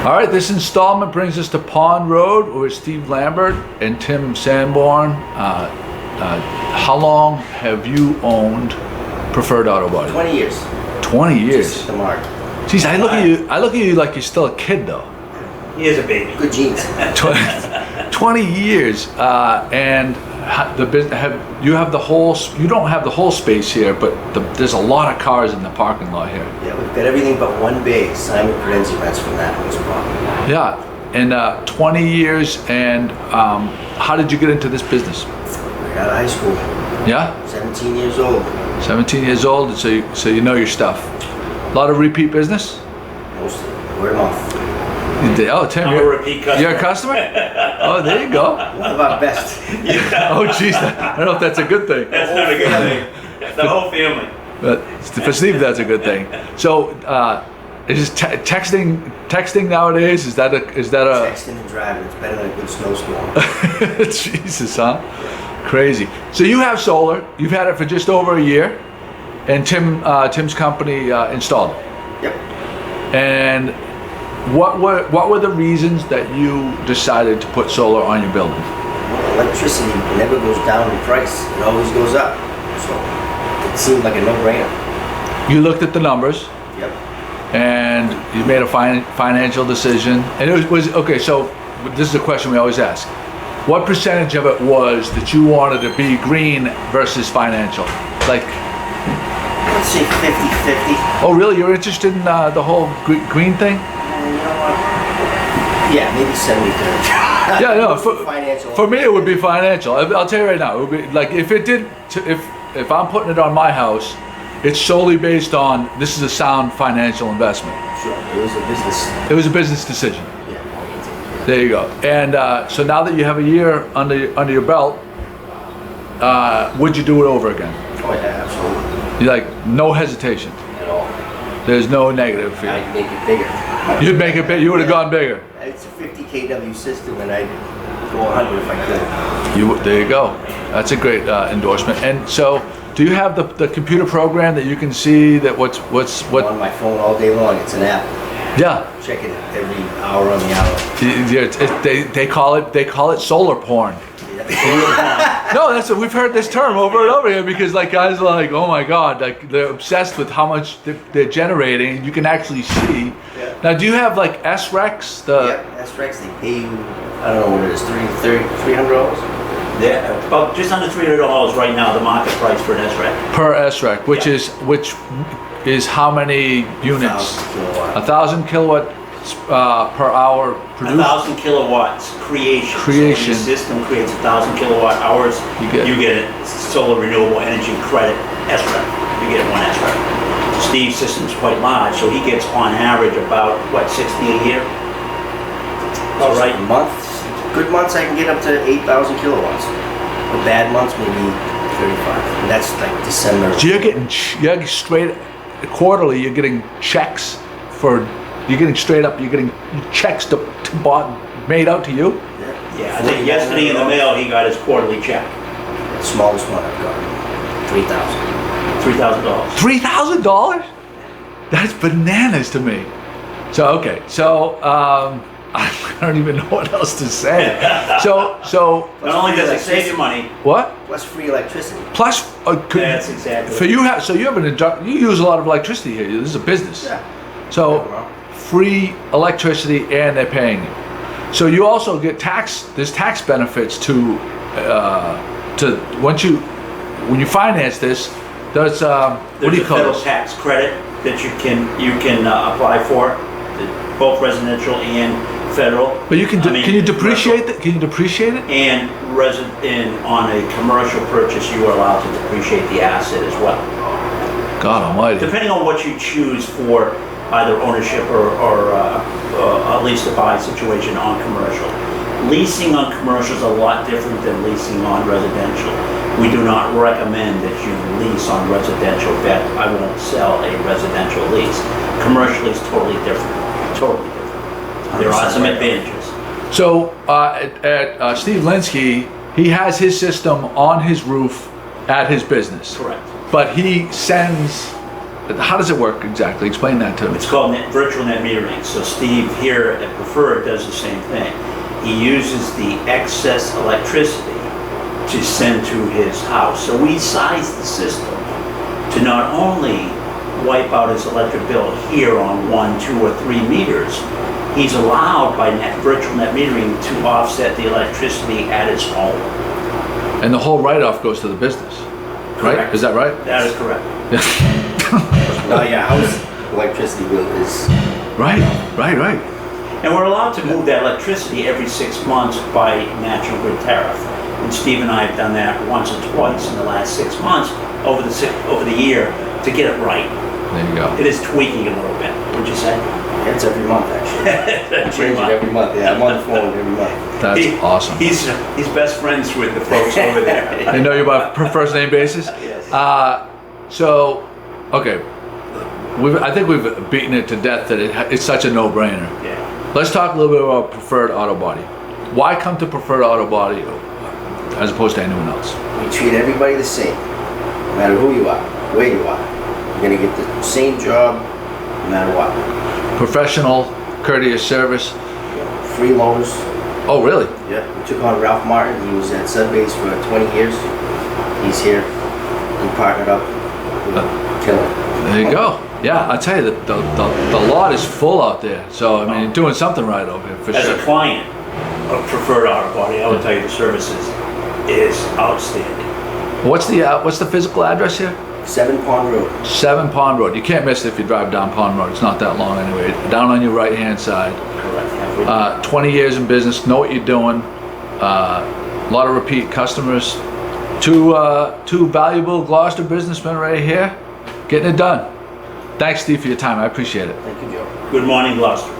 All right, this installment brings us to Pond Road with Steve Lambert and Tim Sanborn. How long have you owned Preferred Auto Body? 20 years. 20 years. Just hit the mark. Jeez, I look at you like you're still a kid though. He is a baby. Good genes. 20 years, and you have the whole. You don't have the whole space here, but there's a lot of cars in the parking lot here. Yeah, we've got everything but one bay. Simon Carenzi rents from that one spot. Yeah, and 20 years. And how did you get into this business? Right out of high school. Yeah. 17 years old. 17 years old, so you know your stuff. A lot of repeat business. Mostly word of mouth. Oh, Tim, I'm a repeat customer. You're a customer? Oh, there you go. One of our best. Oh, jeez, I don't know if that's a good thing. That's not a good thing. It's the whole family. But for Steve, that's a good thing. So, is texting nowadays? Is that a? Texting and driving, it's better than a good snowstorm. Jesus, huh? Crazy. So you have solar. You've had it for just over a year, and Tim's company installed it. Yep. And what were the reasons that you decided to put solar on your building? Well, electricity never goes down in price. It always goes up. So it seemed like a no-brainer. You looked at the numbers. Yep. And you made a financial decision. And it was okay. So this is a question we always ask: what percentage of it was that you wanted to be green versus financial? Like, Let's say 50-50. oh, really? You're interested in the whole green thing? You know what? Yeah, maybe 70-30. Yeah, no. Financial. For me, it would be financial. I'll tell you right now. It would be like if it did. If I'm putting it on my house, it's solely based on this is a sound financial investment. Sure, it was a business. It was a business decision. Yeah. There you go. And so now that you have a year under your belt, would you do it over again? Oh yeah, absolutely. You like no hesitation. At all. There's no negative feeling. I'd make it bigger. You'd make it big. You would have gone bigger. It's a 50 kW system, and I'd go 100 if I could. There you go. That's a great endorsement. And so, do you have the computer program that you can see that what? I'm on my phone all day long. It's an app. Yeah. Check it every hour on the hour. They call it solar porn. Yeah. No, that's what we've heard this term over and over again because like guys are like, oh my god, like they're obsessed with how much they're generating. You can actually see. Yeah. Now, do you have like SRECs? Yeah, SRECs, they pay you, I don't know what it is, $300? Yeah, about just under $300 right now, the market price for an SREC. Per SREC, which Yeah. is how many units? 1,000 kilowatt. 1,000 kilowatts per hour produced. 1,000 kilowatts creation. So Creation. when your system creates 1,000 kilowatt hours, You get- a solar renewable energy credit SREC. You get one SREC. Steve's system's quite large, so he gets on average about, what, 60 a year? All right. A month. Good months I can get up to 8,000 kilowatts. But bad months maybe 35. And that's like December. So you're getting straight quarterly. You're getting checks for. You're getting straight up. You're getting checks made out to you. Yeah, I think yesterday in the mail, he got his quarterly check. The smallest one I've got. 3,000. $3,000. $3,000? That's bananas to me. So okay, so I don't even know what else to say. So Not only does it save you money, what? Plus free electricity. Plus, that's exactly. for you have you use a lot of electricity here. This is a business. Yeah. So free electricity and they're paying you. So you also get there's tax benefits to when you finance this. There's what do you call federal this? tax credit that you can apply for, both residential and federal. But you can you depreciate it? Can you depreciate it? And on a commercial purchase, you are allowed to depreciate the asset as well. God Almighty. Depending on what you choose for either ownership or a lease to buy situation on commercial. Leasing on commercial is a lot different than leasing on residential. We do not recommend that you lease on residential. In fact, I won't sell a residential lease. Commercial is totally different. Totally different. There are some advantages. So at Steve Linsky, he has his system on his roof at his business. Correct. But he sends how does it work exactly? Explain that to me. It's called virtual net metering. So Steve here at Preferred does the same thing. He uses the excess electricity to send to his house. So we size the system to not only wipe out his electric bill here on 1, 2, or 3 meters, he's allowed by virtual net metering to offset the electricity at his home. And the whole write-off goes to the business, right? Correct. Is that right? That is correct. No, yeah, house electricity bill is Right. And we're allowed to move that electricity every 6 months by National Grid tariff. And Steve and I have done that once or twice in the last 6 months over the year to get it right. There you go. It is tweaking a little bit, would you say? Yeah, it's every month actually. I Every change it month. every month. Yeah, I'm on the phone every month. That's awesome. He's best friends with the folks over there. They know you by first name basis? Yes. So, okay. I think we've beaten it to death that it's such a no-brainer. Yeah. Let's talk a little bit about Preferred Auto Body. Why come to Preferred Auto Body as opposed to anyone else? We treat everybody the same, no matter who you are, where you are. You're gonna get the same job, no matter what. Professional, courteous service. You know, free loans. Oh, really? Yeah. We took on Ralph Martin. He was at Sudbase for 20 years. He's here. We partnered up. We're killing it. There you go. Yeah, I tell you, the lot is full out there. So, I mean, you're doing something right over here, for As sure. a client of Preferred Auto Body, I would tell you the services is outstanding. What's the physical address here? 7 Pond Road. 7 Pond Road. You can't miss it if you drive down Pond Road. It's not that long anyway. Down on your right-hand side. Correct. Halfway. 20 years in business, know what you're doing. A lot of repeat customers. Two valuable Gloucester businessmen right here, getting it done. Thanks, Steve, for your time. I appreciate it. Thank you, Joe. Good morning, Gloucester.